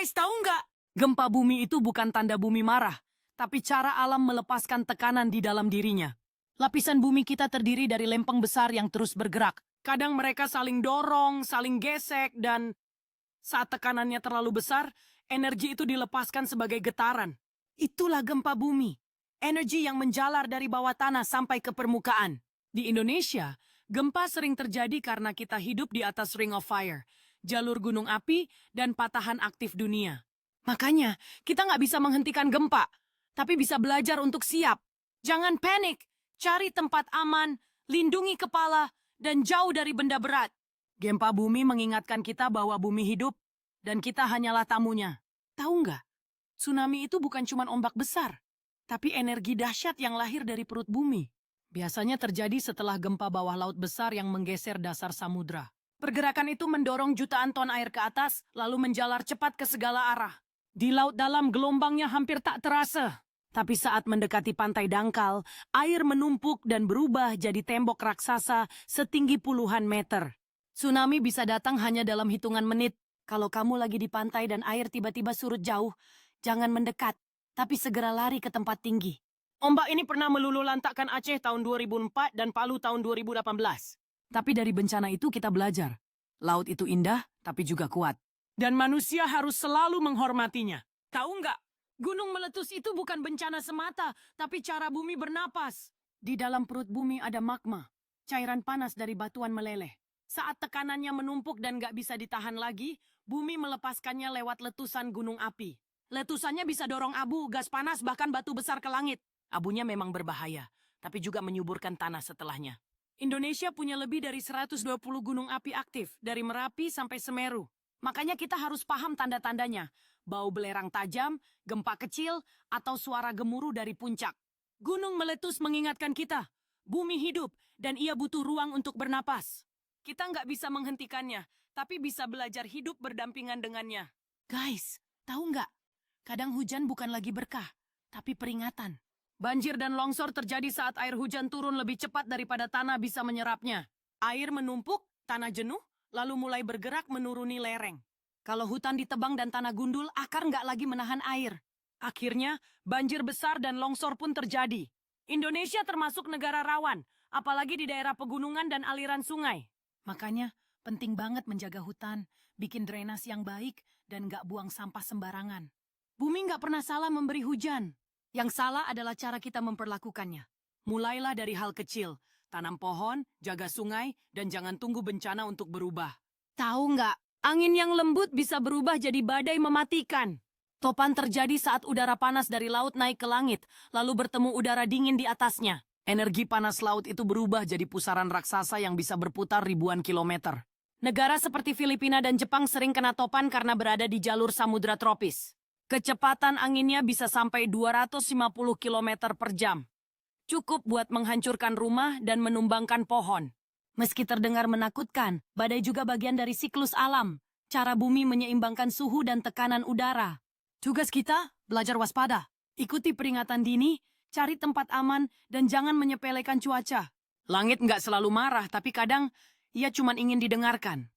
Guys, tahu nggak? Gempa bumi itu bukan tanda bumi marah, tapi cara alam melepaskan tekanan di dalam dirinya. Lapisan bumi kita terdiri dari lempeng besar yang terus bergerak. Kadang mereka saling dorong, saling gesek, dan saat tekanannya terlalu besar, energi itu dilepaskan sebagai getaran. Itulah gempa bumi. Energi yang menjalar dari bawah tanah sampai ke permukaan. Di Indonesia, gempa sering terjadi karena kita hidup di atas Ring of Fire, jalur gunung api, dan patahan aktif dunia. Makanya, kita nggak bisa menghentikan gempa, tapi bisa belajar untuk siap. Jangan panik, cari tempat aman, lindungi kepala, dan jauh dari benda berat. Gempa bumi mengingatkan kita bahwa bumi hidup, dan kita hanyalah tamunya. Tahu nggak? Tsunami itu bukan cuma ombak besar, tapi energi dahsyat yang lahir dari perut bumi. Biasanya terjadi setelah gempa bawah laut besar yang menggeser dasar samudra. Pergerakan itu mendorong jutaan ton air ke atas, lalu menjalar cepat ke segala arah. Di laut dalam gelombangnya hampir tak terasa. Tapi saat mendekati pantai dangkal, air menumpuk dan berubah jadi tembok raksasa setinggi puluhan meter. Tsunami bisa datang hanya dalam hitungan menit. Kalau kamu lagi di pantai dan air tiba-tiba surut jauh, jangan mendekat, tapi segera lari ke tempat tinggi. Ombak ini pernah meluluhlantakkan Aceh tahun 2004 dan Palu tahun 2018. Tapi dari bencana itu kita belajar. Laut itu indah, tapi juga kuat. Dan manusia harus selalu menghormatinya. Tahu nggak? Gunung meletus itu bukan bencana semata, tapi cara bumi bernapas. Di dalam perut bumi ada magma, cairan panas dari batuan meleleh. Saat tekanannya menumpuk dan nggak bisa ditahan lagi, bumi melepaskannya lewat letusan gunung api. Letusannya bisa dorong abu, gas panas, bahkan batu besar ke langit. Abunya memang berbahaya, tapi juga menyuburkan tanah setelahnya. Indonesia punya lebih dari 120 gunung api aktif, dari Merapi sampai Semeru. Makanya kita harus paham tanda-tandanya. Bau belerang tajam, gempa kecil, atau suara gemuruh dari puncak. Gunung meletus mengingatkan kita, bumi hidup dan ia butuh ruang untuk bernapas. Kita nggak bisa menghentikannya, tapi bisa belajar hidup berdampingan dengannya. Guys, tahu nggak? Kadang hujan bukan lagi berkah, tapi peringatan. Banjir dan longsor terjadi saat air hujan turun lebih cepat daripada tanah bisa menyerapnya. Air menumpuk, tanah jenuh, lalu mulai bergerak menuruni lereng. Kalau hutan ditebang dan tanah gundul, akar nggak lagi menahan air. Akhirnya, banjir besar dan longsor pun terjadi. Indonesia termasuk negara rawan, apalagi di daerah pegunungan dan aliran sungai. Makanya, penting banget menjaga hutan, bikin drainase yang baik, dan nggak buang sampah sembarangan. Bumi nggak pernah salah memberi hujan. Yang salah adalah cara kita memperlakukannya. Mulailah dari hal kecil, tanam pohon, jaga sungai, dan jangan tunggu bencana untuk berubah. Tahu nggak, angin yang lembut bisa berubah jadi badai mematikan. Topan terjadi saat udara panas dari laut naik ke langit, lalu bertemu udara dingin di atasnya. Energi panas laut itu berubah jadi pusaran raksasa yang bisa berputar ribuan kilometer. Negara seperti Filipina dan Jepang sering kena topan karena berada di jalur samudra tropis. Kecepatan anginnya bisa sampai 250 km per jam. Cukup buat menghancurkan rumah dan menumbangkan pohon. Meski terdengar menakutkan, badai juga bagian dari siklus alam. Cara bumi menyeimbangkan suhu dan tekanan udara. Tugas kita, belajar waspada. Ikuti peringatan dini, cari tempat aman, dan jangan menyepelekan cuaca. Langit nggak selalu marah, tapi kadang ia cuma ingin didengarkan.